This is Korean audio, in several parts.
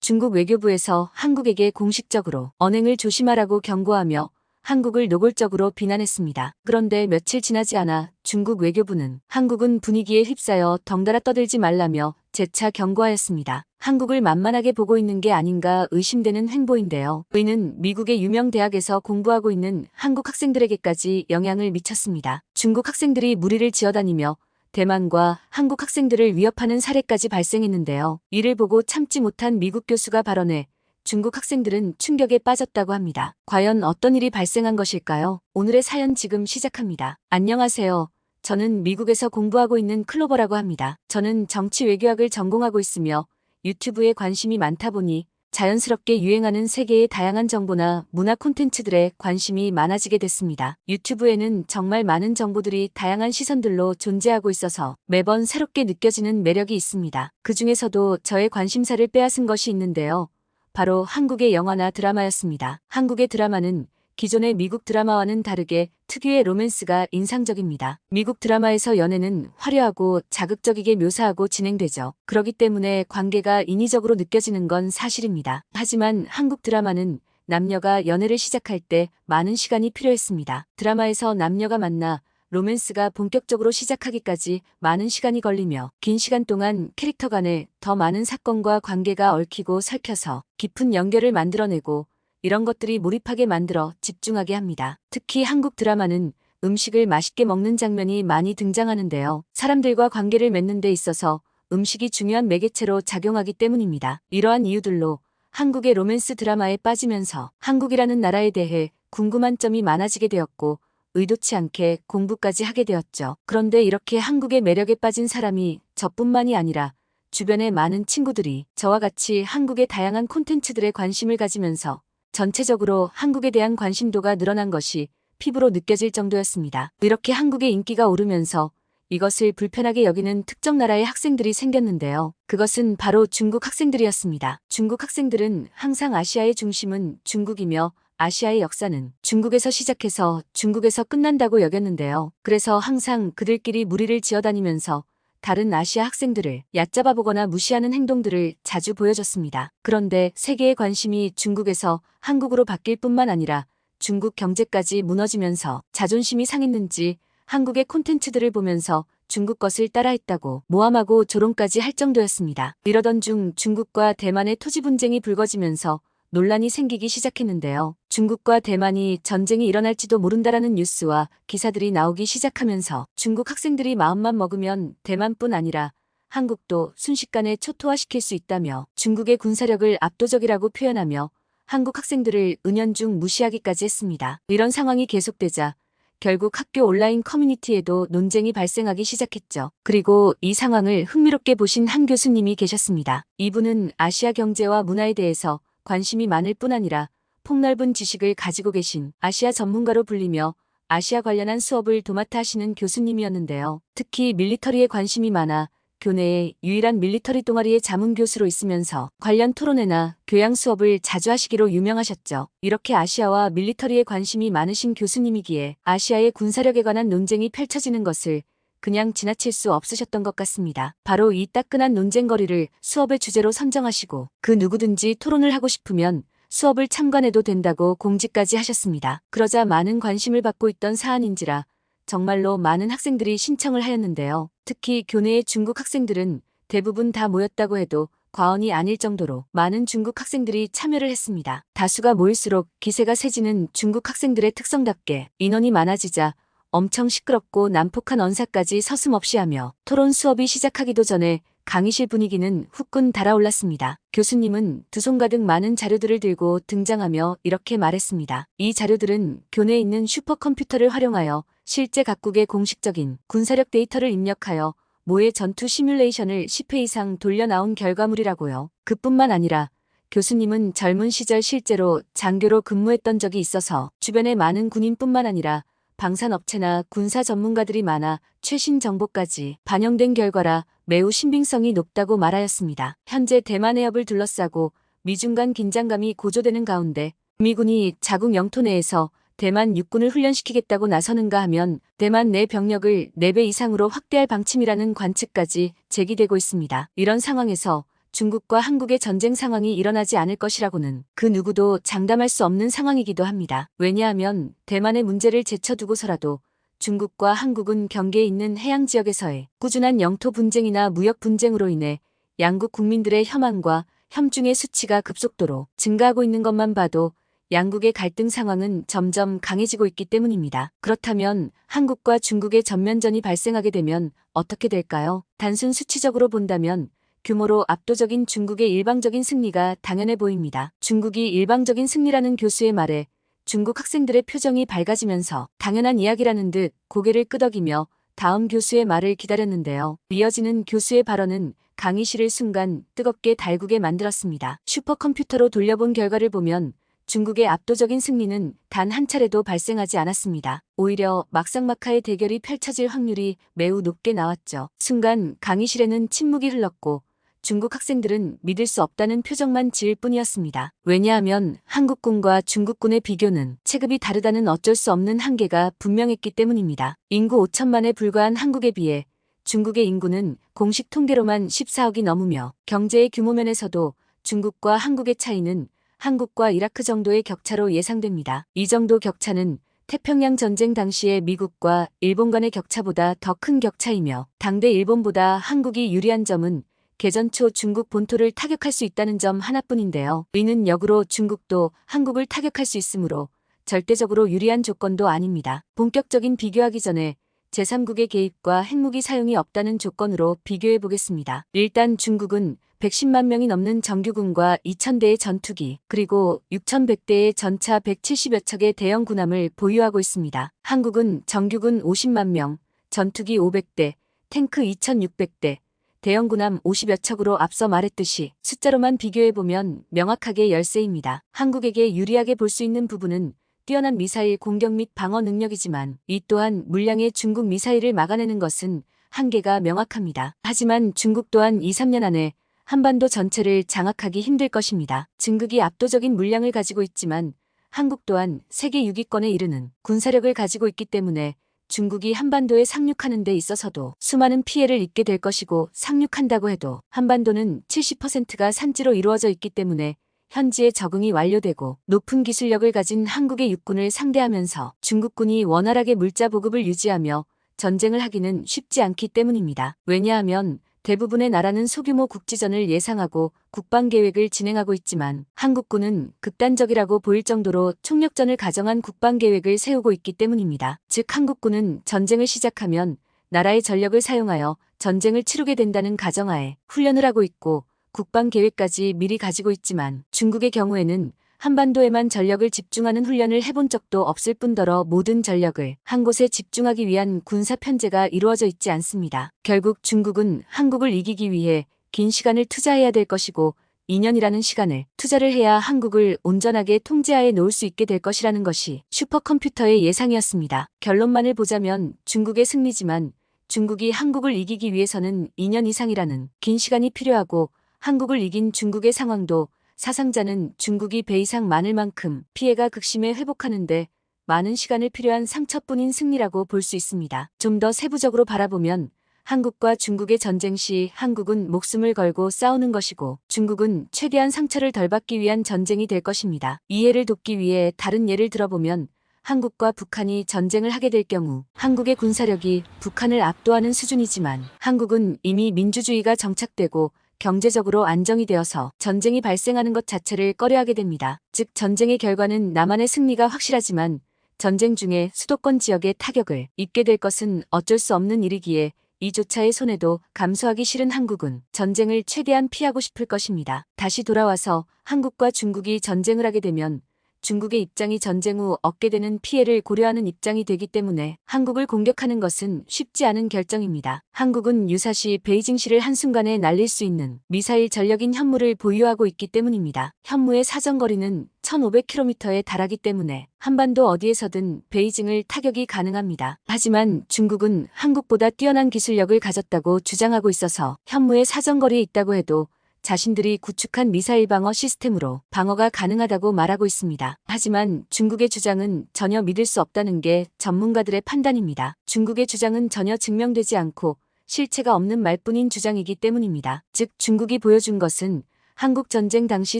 중국 외교부에서 한국에게 공식적으로 언행을 조심하라고 경고하며 한국을 노골적으로 비난했습니다. 그런데 며칠 지나지 않아 중국 외교부는 한국은 분위기에 휩싸여 덩달아 떠들지 말라며 재차 경고하였습니다. 한국을 만만하게 보고 있는 게 아닌가 의심되는 행보인데요. 이는 미국의 유명 대학에서 공부하고 있는 한국 학생들에게까지 영향을 미쳤습니다. 중국 학생들이 무리를 지어다니며 대만과 한국 학생들을 위협하는 사례까지 발생했는데요. 이를 보고 참지 못한 미국 교수가 발언해 중국 학생들은 충격에 빠졌다고 합니다. 과연 어떤 일이 발생한 것일까요? 오늘의 사연 지금 시작합니다. 안녕하세요. 저는 미국에서 공부하고 있는 클로버라고 합니다. 저는 정치 외교학을 전공하고 있으며 유튜브에 관심이 많다 보니 자연스럽게 유행하는 세계의 다양한 정보나 문화 콘텐츠들에 관심이 많아지게 됐습니다. 유튜브에는 정말 많은 정보들이 다양한 시선들로 존재하고 있어서 매번 새롭게 느껴지는 매력이 있습니다. 그 중에서도 저의 관심사를 빼앗은 것이 있는데요. 바로 한국의 영화나 드라마였습니다. 한국의 드라마는 기존의 미국 드라마와는 다르게 특유의 로맨스가 인상적입니다. 미국 드라마에서 연애는 화려하고 자극적이게 묘사하고 진행되죠. 그렇기 때문에 관계가 인위적으로 느껴지는 건 사실입니다. 하지만 한국 드라마는 남녀가 연애를 시작할 때 많은 시간이 필요했습니다. 드라마에서 남녀가 만나 로맨스가 본격적으로 시작하기까지 많은 시간이 걸리며 긴 시간 동안 캐릭터 간에 더 많은 사건과 관계가 얽히고 설켜서 깊은 연결을 만들어내고 이런 것들이 몰입하게 만들어 집중하게 합니다. 특히 한국 드라마는 음식을 맛있게 먹는 장면이 많이 등장하는데요. 사람들과 관계를 맺는 데 있어서 음식이 중요한 매개체로 작용하기 때문입니다. 이러한 이유들로 한국의 로맨스 드라마에 빠지면서 한국이라는 나라에 대해 궁금한 점이 많아지게 되었고 의도치 않게 공부까지 하게 되었죠. 그런데 이렇게 한국의 매력에 빠진 사람이 저뿐만이 아니라 주변의 많은 친구들이 저와 같이 한국의 다양한 콘텐츠들에 관심을 가지면서 전체적으로 한국에 대한 관심도가 늘어난 것이 피부로 느껴질 정도였습니다. 이렇게 한국의 인기가 오르면서 이것을 불편하게 여기는 특정 나라의 학생들이 생겼는데요. 그것은 바로 중국 학생들이었습니다. 중국 학생들은 항상 아시아의 중심은 중국이며 아시아의 역사는 중국에서 시작해서 중국에서 끝난다고 여겼는데요. 그래서 항상 그들끼리 무리를 지어다니면서 다른 아시아 학생들을 얕잡아 보거나 무시하는 행동들을 자주 보여줬습니다. 그런데 세계의 관심이 중국에서 한국으로 바뀔 뿐만 아니라 중국 경제까지 무너지면서 자존심이 상했는지 한국의 콘텐츠들을 보면서 중국 것을 따라했다고 모함하고 조롱까지 할 정도였습니다. 이러던 중 중국과 대만의 토지 분쟁이 불거지면서 논란이 생기기 시작했는데요. 중국과 대만이 전쟁이 일어날지도 모른다라는 뉴스와 기사들이 나오기 시작하면서 중국 학생들이 마음만 먹으면 대만뿐 아니라 한국도 순식간에 초토화시킬 수 있다며 중국의 군사력을 압도적이라고 표현하며 한국 학생들을 은연중 무시하기까지 했습니다. 이런 상황이 계속되자 결국 학교 온라인 커뮤니티에도 논쟁이 발생하기 시작했죠. 그리고 이 상황을 흥미롭게 보신 한 교수님이 계셨습니다. 이분은 아시아 경제와 문화에 대해서 관심이 많을 뿐 아니라 폭넓은 지식을 가지고 계신 아시아 전문가로 불리며 아시아 관련한 수업을 도맡아 하시는 교수님이었는데요. 특히 밀리터리에 관심이 많아 교내의 유일한 밀리터리 동아리의 자문 교수로 있으면서 관련 토론회나 교양 수업을 자주 하시기로 유명하셨죠. 이렇게 아시아와 밀리터리에 관심이 많으신 교수님이기에 아시아의 군사력에 관한 논쟁이 펼쳐지는 것을 그냥 지나칠 수 없으셨던 것 같습니다. 바로 이 따끈한 논쟁거리를 수업의 주제로 선정하시고 그 누구든지 토론을 하고 싶으면 수업을 참관해도 된다고 공지까지 하셨습니다. 그러자 많은 관심을 받고 있던 사안인지라 정말로 많은 학생들이 신청을 하였는데요. 특히 교내의 중국 학생들은 대부분 다 모였다고 해도 과언이 아닐 정도로 많은 중국 학생들이 참여를 했습니다. 다수가 모일수록 기세가 세지는 중국 학생들의 특성답게 인원이 많아지자 엄청 시끄럽고 난폭한 언사까지 서슴없이 하며 토론 수업이 시작하기도 전에 강의실 분위기는 후끈 달아올랐습니다. 교수님은 두 손 가득 많은 자료들을 들고 등장하며 이렇게 말했습니다. 이 자료들은 교내에 있는 슈퍼컴퓨터를 활용하여 실제 각국의 공식적인 군사력 데이터를 입력하여 모의 전투 시뮬레이션을 10회 이상 돌려나온 결과물이라고요. 그뿐만 아니라 교수님은 젊은 시절 실제로 장교로 근무했던 적이 있어서 주변에 많은 군인뿐만 아니라 방산업체나 군사 전문가들이 많아 최신 정보까지 반영된 결과라 매우 신빙성이 높다고 말하였습니다. 현재 대만 해협을 둘러싸고 미중 간 긴장감이 고조되는 가운데 미군이 자국 영토 내에서 대만 육군을 훈련시키겠다고 나서는가 하면 대만 내 병력을 4배 이상으로 확대할 방침이라는 관측까지 제기되고 있습니다. 이런 상황에서 중국과 한국의 전쟁 상황이 일어나지 않을 것이라고는 그 누구도 장담할 수 없는 상황이기도 합니다. 왜냐하면 대만의 문제를 제쳐두고서라도 중국과 한국은 경계에 있는 해양 지역에서의 꾸준한 영토 분쟁이나 무역 분쟁으로 인해 양국 국민들의 혐한과 혐중의 수치가 급속도로 증가하고 있는 것만 봐도 양국의 갈등 상황은 점점 강해지고 있기 때문입니다. 그렇다면 한국과 중국의 전면전이 발생하게 되면 어떻게 될까요? 단순 수치적으로 본다면 규모로 압도적인 중국의 일방적인 승리가 당연해 보입니다. 중국이 일방적인 승리라는 교수의 말에 중국 학생들의 표정이 밝아지면서 당연한 이야기라는 듯 고개를 끄덕이며 다음 교수의 말을 기다렸는데요. 이어지는 교수의 발언은 강의실을 순간 뜨겁게 달구게 만들었습니다. 슈퍼컴퓨터로 돌려본 결과를 보면 중국의 압도적인 승리는 단 한 차례도 발생하지 않았습니다. 오히려 막상막하의 대결이 펼쳐질 확률이 매우 높게 나왔죠. 순간 강의실에는 침묵이 흘렀고 중국 학생들은 믿을 수 없다는 표정만 지을 뿐이었습니다. 왜냐하면 한국군과 중국군의 비교는 체급이 다르다는 어쩔 수 없는 한계가 분명했기 때문입니다. 인구 5천만에 불과한 한국에 비해 중국의 인구는 공식 통계로만 14억이 넘으며 경제의 규모 면에서도 중국과 한국의 차이는 한국과 이라크 정도의 격차로 예상됩니다. 이 정도 격차는 태평양 전쟁 당시의 미국과 일본 간의 격차보다 더 큰 격차이며 당대 일본보다 한국이 유리한 점은 개전 초 중국 본토를 타격할 수 있다는 점 하나뿐인데요. 이는 역으로 중국도 한국을 타격할 수 있으므로 절대적으로 유리한 조건도 아닙니다. 본격적인 비교하기 전에 제3국의 개입과 핵무기 사용이 없다는 조건으로 비교해 보겠습니다. 일단 중국은 110만 명이 넘는 정규군과 2,000대의 전투기, 그리고 6,100대의 전차 170여 척의 대형 군함을 보유하고 있습니다. 한국은 정규군 50만 명, 전투기 500대, 탱크 2,600대, 대형 군함 50여 척으로 앞서 말했듯이 숫자로만 비교해보면 명확하게 열세입니다. 한국에게 유리하게 볼 수 있는 부분은 뛰어난 미사일 공격 및 방어 능력이지만 이 또한 물량의 중국 미사일을 막아내는 것은 한계가 명확합니다. 하지만 중국 또한 2, 3년 안에 한반도 전체를 장악하기 힘들 것입니다. 중국이 압도적인 물량을 가지고 있지만 한국 또한 세계 6위권에 이르는 군사력을 가지고 있기 때문에 중국이 한반도에 상륙하는 데 있어서도 수많은 피해를 입게 될 것이고, 상륙한다고 해도 한반도는 70%가 산지로 이루어져 있기 때문에 현지에 적응이 완료되고 높은 기술력을 가진 한국의 육군을 상대하면서 중국군이 원활하게 물자 보급을 유지하며 전쟁을 하기는 쉽지 않기 때문입니다. 왜냐하면 대부분의 나라는 소규모 국지전을 예상하고 국방계획을 진행하고 있지만 한국군은 극단적이라고 보일 정도로 총력전을 가정한 국방계획을 세우고 있기 때문입니다. 즉 한국군은 전쟁을 시작하면 나라의 전력을 사용하여 전쟁을 치르게 된다는 가정하에 훈련을 하고 있고 국방계획까지 미리 가지고 있지만 중국의 경우에는 한반도에만 전력을 집중하는 훈련을 해본 적도 없을 뿐더러 모든 전력을 한 곳에 집중하기 위한 군사 편제가 이루어져 있지 않습니다. 결국 중국은 한국을 이기기 위해 긴 시간을 투자해야 될 것이고 2년이라는 시간을 투자를 해야 한국을 온전하게 통제하에 놓을 수 있게 될 것이라는 것이 슈퍼컴퓨터의 예상이었습니다. 결론만을 보자면 중국의 승리지만 중국이 한국을 이기기 위해서는 2년 이상이라는 긴 시간이 필요하고 한국을 이긴 중국의 상황도 사상자는 중국이 배 이상 많을 만큼 피해가 극심해 회복하는데 많은 시간을 필요한 상처뿐인 승리라고 볼 수 있습니다. 좀 더 세부적으로 바라보면 한국과 중국의 전쟁 시 한국은 목숨을 걸고 싸우는 것이고 중국은 최대한 상처를 덜 받기 위한 전쟁이 될 것입니다. 이해를 돕기 위해 다른 예를 들어보면 한국과 북한이 전쟁을 하게 될 경우 한국의 군사력이 북한을 압도하는 수준이지만 한국은 이미 민주주의가 정착되고 경제적으로 안정이 되어서 전쟁이 발생하는 것 자체를 꺼려하게 됩니다. 즉 전쟁의 결과는 남한의 승리가 확실하지만 전쟁 중에 수도권 지역에 타격을 입게 될 것은 어쩔 수 없는 일이기에 이조차의 손해도 감수하기 싫은 한국은 전쟁을 최대한 피하고 싶을 것입니다. 다시 돌아와서 한국과 중국이 전쟁을 하게 되면 중국의 입장이 전쟁 후 얻게 되는 피해를 고려하는 입장이 되기 때문에 한국을 공격하는 것은 쉽지 않은 결정입니다. 한국은 유사시 베이징시를 한순간에 날릴 수 있는 미사일 전력인 현무를 보유하고 있기 때문입니다. 현무의 사정거리는 1500km에 달하기 때문에 한반도 어디에서든 베이징을 타격이 가능합니다. 하지만 중국은 한국보다 뛰어난 기술력을 가졌다고 주장하고 있어서 현무의 사정거리에 있다고 해도 자신들이 구축한 미사일 방어 시스템으로 방어가 가능하다고 말하고 있습니다. 하지만 중국의 주장은 전혀 믿을 수 없다는 게 전문가들의 판단입니다. 중국의 주장은 전혀 증명되지 않고 실체가 없는 말뿐인 주장이기 때문입니다. 즉 중국이 보여준 것은 한국 전쟁 당시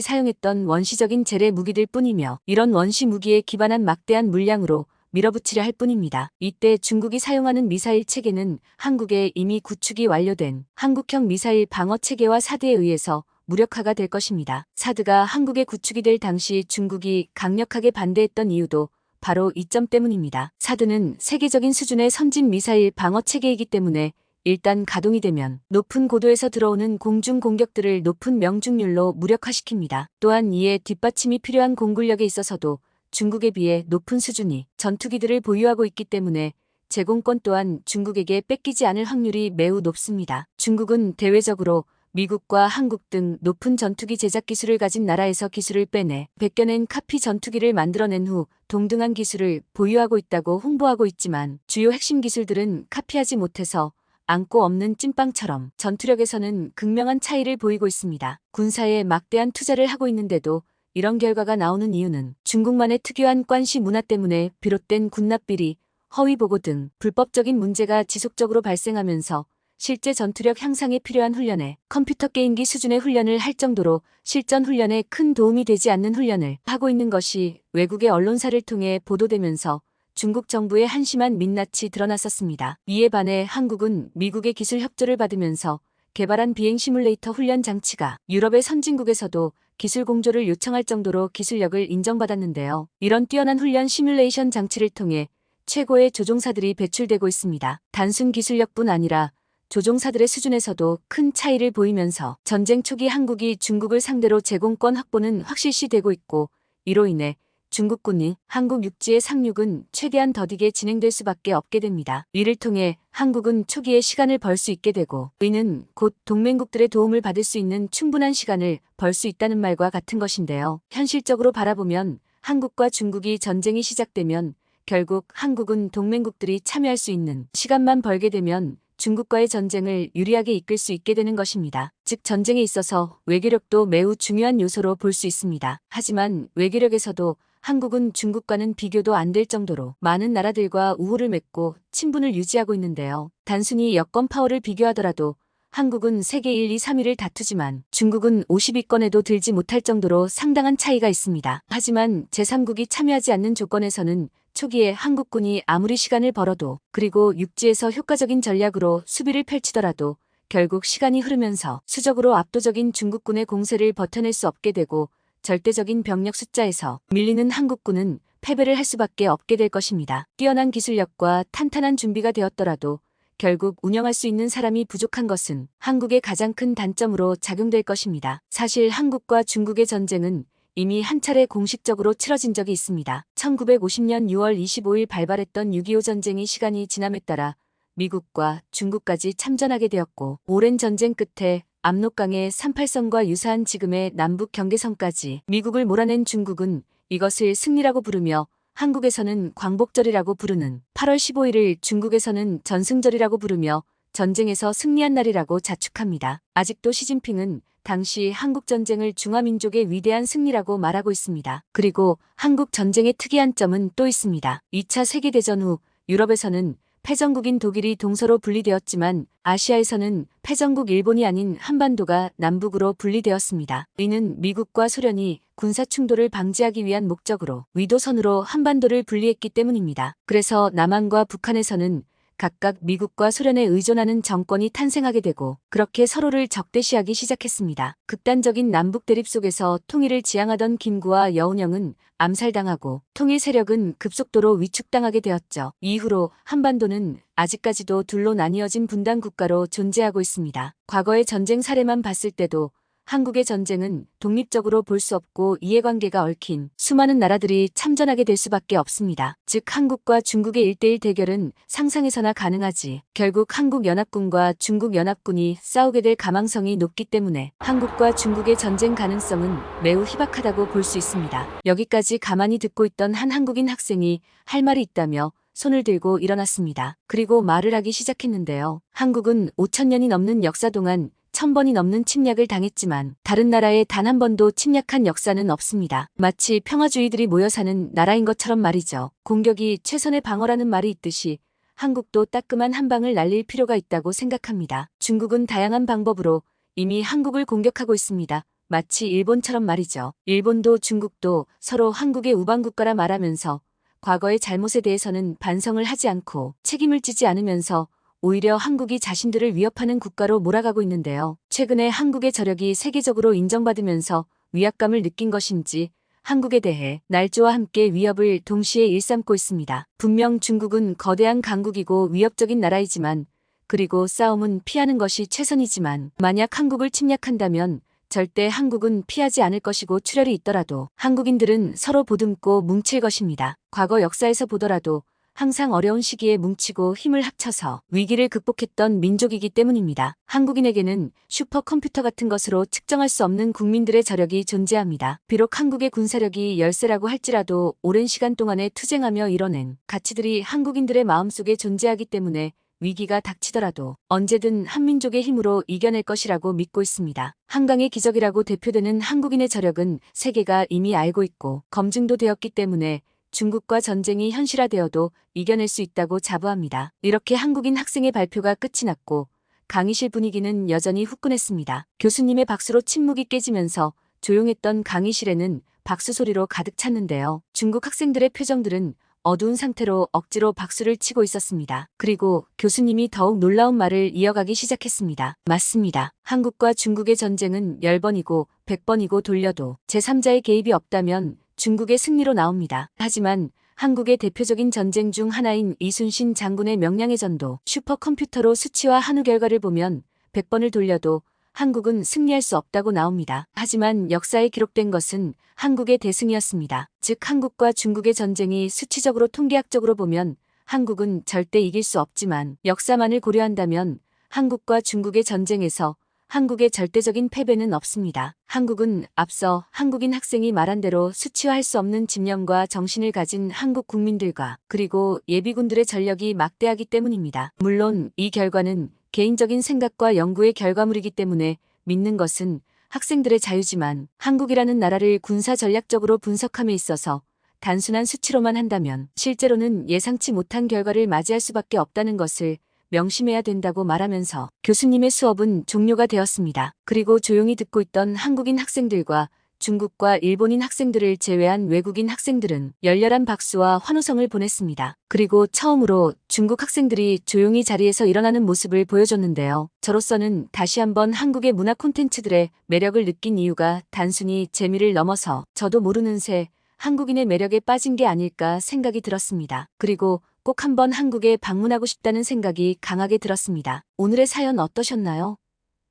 사용했던 원시적인 재래 무기들 뿐이며 이런 원시 무기에 기반한 막대한 물량으로 밀어붙이려 할 뿐입니다. 이때 중국이 사용하는 미사일 체계는 한국에 이미 구축이 완료된 한국형 미사일 방어 체계와 사드에 의해서 무력화가 될 것입니다. 사드가 한국에 구축이 될 당시 중국이 강력하게 반대했던 이유도 바로 이 점 때문입니다. 사드는 세계적인 수준의 선진 미사일 방어 체계이기 때문에 일단 가동이 되면 높은 고도에서 들어오는 공중 공격들을 높은 명중률로 무력화시킵니다. 또한 이에 뒷받침이 필요한 공군력에 있어서도 중국에 비해 높은 수준의 전투기들을 보유하고 있기 때문에 제공권 또한 중국에게 뺏기지 않을 확률이 매우 높습니다. 중국은 대외적으로 미국과 한국 등 높은 전투기 제작 기술을 가진 나라에서 기술을 빼내 베껴낸 카피 전투기를 만들어낸 후 동등한 기술을 보유하고 있다고 홍보하고 있지만 주요 핵심 기술들은 카피하지 못해서 안고 없는 찐빵처럼 전투력에서는 극명한 차이를 보이고 있습니다. 군사에 막대한 투자를 하고 있는데도 이런 결과가 나오는 이유는 중국만의 특유한 관시 문화 때문에 비롯된 군납비리, 허위보고 등 불법적인 문제가 지속적으로 발생하면서 실제 전투력 향상에 필요한 훈련에 컴퓨터 게임기 수준의 훈련을 할 정도로 실전 훈련에 큰 도움이 되지 않는 훈련을 하고 있는 것이 외국의 언론사를 통해 보도되면서 중국 정부의 한심한 민낯이 드러났었습니다. 이에 반해 한국은 미국의 기술 협조를 받으면서 개발한 비행 시뮬레이터 훈련 장치가 유럽의 선진국에서도 기술 공조를 요청할 정도로 기술력을 인정받았는데요. 이런 뛰어난 훈련 시뮬레이션 장치를 통해 최고의 조종사들이 배출되고 있습니다. 단순 기술력뿐 아니라 조종사들의 수준에서도 큰 차이를 보이면서 전쟁 초기 한국이 중국을 상대로 제공권 확보는 확실시되고 있고 이로 인해 중국군이 한국 육지의 상륙은 최대한 더디게 진행될 수밖에 없게 됩니다. 이를 통해 한국은 초기에 시간을 벌 수 있게 되고 이는 곧 동맹국들의 도움을 받을 수 있는 충분한 시간을 벌 수 있다는 말과 같은 것인데요. 현실적으로 바라보면 한국과 중국이 전쟁이 시작되면 결국 한국은 동맹국들이 참여할 수 있는 시간만 벌게 되면 중국과의 전쟁을 유리하게 이끌 수 있게 되는 것입니다. 즉 전쟁에 있어서 외교력도 매우 중요한 요소로 볼 수 있습니다. 하지만 외교력에서도 한국은 중국과는 비교도 안 될 정도로 많은 나라들과 우호를 맺고 친분을 유지하고 있는데요. 단순히 여권 파워를 비교하더라도 한국은 세계 1, 2, 3위를 다투지만 중국은 50위권에도 들지 못할 정도로 상당한 차이가 있습니다. 하지만 제3국이 참여하지 않는 조건에서는 초기에 한국군이 아무리 시간을 벌어도 그리고 육지에서 효과적인 전략으로 수비를 펼치더라도 결국 시간이 흐르면서 수적으로 압도적인 중국군의 공세를 버텨낼 수 없게 되고 절대적인 병력 숫자에서 밀리는 한국군은 패배를 할 수밖에 없게 될 것입니다. 뛰어난 기술력과 탄탄한 준비가 되었더라도 결국 운영할 수 있는 사람이 부족한 것은 한국의 가장 큰 단점으로 작용될 것입니다. 사실 한국과 중국의 전쟁은 이미 한 차례 공식적으로 치러진 적이 있습니다. 1950년 6월 25일 발발했던 6.25 전쟁이 시간이 지남에 따라 미국과 중국까지 참전하게 되었고 오랜 전쟁 끝에 압록강의 38선과 유사한 지금의 남북 경계선까지 미국을 몰아낸 중국은 이것을 승리라고 부르며 한국에서는 광복절이라고 부르는 8월 15일을 중국에서는 전승절이라고 부르며 전쟁에서 승리한 날이라고 자축합니다. 아직도 시진핑은 당시 한국전쟁을 중화민족의 위대한 승리라고 말하고 있습니다. 그리고 한국 전쟁의 특이한 점은 또 있습니다. 2차 세계대전 후 유럽에서는 패전국인 독일이 동서로 분리되었지만 아시아에서는 패전국 일본이 아닌 한반도가 남북으로 분리되었습니다. 이는 미국과 소련이 군사 충돌을 방지하기 위한 목적으로 위도선으로 한반도를 분리했기 때문입니다. 그래서 남한과 북한에서는 각각 미국과 소련에 의존하는 정권이 탄생하게 되고 그렇게 서로를 적대시하기 시작했습니다. 극단적인 남북 대립 속에서 통일을 지향하던 김구와 여운형은 암살당하고 통일 세력은 급속도로 위축당하게 되었죠. 이후로 한반도는 아직까지도 둘로 나뉘어진 분단 국가로 존재하고 있습니다. 과거의 전쟁 사례만 봤을 때도 한국의 전쟁은 독립적으로 볼 수 없고 이해관계가 얽힌 수많은 나라들이 참전하게 될 수밖에 없습니다. 즉 한국과 중국의 1대1 대결은 상상에서나 가능하지 결국 한국연합군과 중국연합군이 싸우게 될 가망성이 높기 때문에 한국과 중국의 전쟁 가능성은 매우 희박하다고 볼 수 있습니다. 여기까지 가만히 듣고 있던 한 한국인 학생이 할 말이 있다며 손을 들고 일어났습니다. 그리고 말을 하기 시작했는데요. 한국은 5,000년이 넘는 역사 동안 1,000번이 넘는 침략을 당했지만 다른 나라에 단 한 번도 침략한 역사는 없습니다. 마치 평화주의들이 모여 사는 나라인 것처럼 말이죠. 공격이 최선의 방어라는 말이 있듯이 한국도 따끔한 한 방을 날릴 필요가 있다고 생각합니다. 중국은 다양한 방법으로 이미 한국을 공격하고 있습니다. 마치 일본처럼 말이죠. 일본도 중국도 서로 한국의 우방국가라 말하면서 과거의 잘못에 대해서는 반성을 하지 않고 책임을 지지 않으면서 오히려 한국이 자신들을 위협하는 국가로 몰아가고 있는데요. 최근에 한국의 저력이 세계적으로 인정받으면서 위압감을 느낀 것인지 한국에 대해 날조와 함께 위협을 동시에 일삼고 있습니다. 분명 중국은 거대한 강국이고 위협적인 나라이지만 그리고 싸움은 피하는 것이 최선이지만 만약 한국을 침략한다면 절대 한국은 피하지 않을 것이고 출혈이 있더라도 한국인들은 서로 보듬고 뭉칠 것입니다. 과거 역사에서 보더라도 항상 어려운 시기에 뭉치고 힘을 합쳐서 위기를 극복했던 민족이기 때문입니다. 한국인에게는 슈퍼컴퓨터 같은 것으로 측정할 수 없는 국민들의 저력이 존재합니다. 비록 한국의 군사력이 열세라고 할지라도 오랜 시간 동안에 투쟁하며 이뤄낸 가치들이 한국인들의 마음속에 존재하기 때문에 위기가 닥치더라도 언제든 한민족의 힘으로 이겨낼 것이라고 믿고 있습니다. 한강의 기적이라고 대표되는 한국인의 저력은 세계가 이미 알고 있고 검증도 되었기 때문에 중국과 전쟁이 현실화되어도 이겨낼 수 있다고 자부합니다. 이렇게 한국인 학생의 발표가 끝이 났고 강의실 분위기는 여전히 후끈했습니다. 교수님의 박수로 침묵이 깨지면서 조용했던 강의실에는 박수 소리로 가득 찼는데요. 중국 학생들의 표정들은 어두운 상태로 억지로 박수를 치고 있었습니다. 그리고 교수님이 더욱 놀라운 말을 이어가기 시작했습니다. 맞습니다. 한국과 중국의 전쟁은 10번이고 100번이고 돌려도 제3자의 개입이 없다면 중국의 승리로 나옵니다. 하지만 한국의 대표적인 전쟁 중 하나인 이순신 장군의 명량의 전도 슈퍼컴퓨터로 수치와 한우 결과를 보면 100번을 돌려도 한국은 승리할 수 없다고 나옵니다. 하지만 역사에 기록된 것은 한국의 대승이었습니다. 즉 한국과 중국의 전쟁이 수치적으로 통계학적으로 보면 한국은 절대 이길 수 없지만 역사만을 고려한다면 한국과 중국의 전쟁에서 한국의 절대적인 패배는 없습니다. 한국은 앞서 한국인 학생이 말한 대로 수치화할 수 없는 집념과 정신을 가진 한국 국민들과 그리고 예비군들의 전력이 막대하기 때문입니다. 물론 이 결과는 개인적인 생각과 연구의 결과물이기 때문에 믿는 것은 학생들의 자유지만 한국이라는 나라를 군사 전략적으로 분석함에 있어서 단순한 수치로만 한다면 실제로는 예상치 못한 결과를 맞이할 수밖에 없다는 것을 명심해야 된다고 말하면서 교수님의 수업은 종료가 되었습니다. 그리고 조용히 듣고 있던 한국인 학생들과 중국과 일본인 학생들을 제외한 외국인 학생들은 열렬한 박수와 환호성을 보냈습니다. 그리고 처음으로 중국 학생들이 조용히 자리에서 일어나는 모습을 보여줬는데요. 저로서는 다시 한번 한국의 문화 콘텐츠들의 매력을 느낀 이유가 단순히 재미를 넘어서 저도 모르는 새 한국인의 매력에 빠진 게 아닐까 생각이 들었습니다. 그리고 꼭 한번 한국에 방문하고 싶다는 생각이 강하게 들었습니다. 오늘의 사연 어떠셨나요?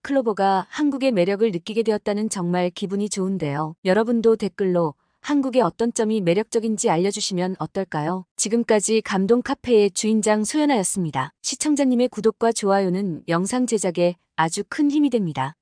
클로버가 한국의 매력을 느끼게 되었다는 정말 기분이 좋은데요. 여러분도 댓글로 한국의 어떤 점이 매력적인지 알려주시면 어떨까요? 지금까지 감동 카페의 주인장 소연아였습니다. 시청자님의 구독과 좋아요는 영상 제작에 아주 큰 힘이 됩니다.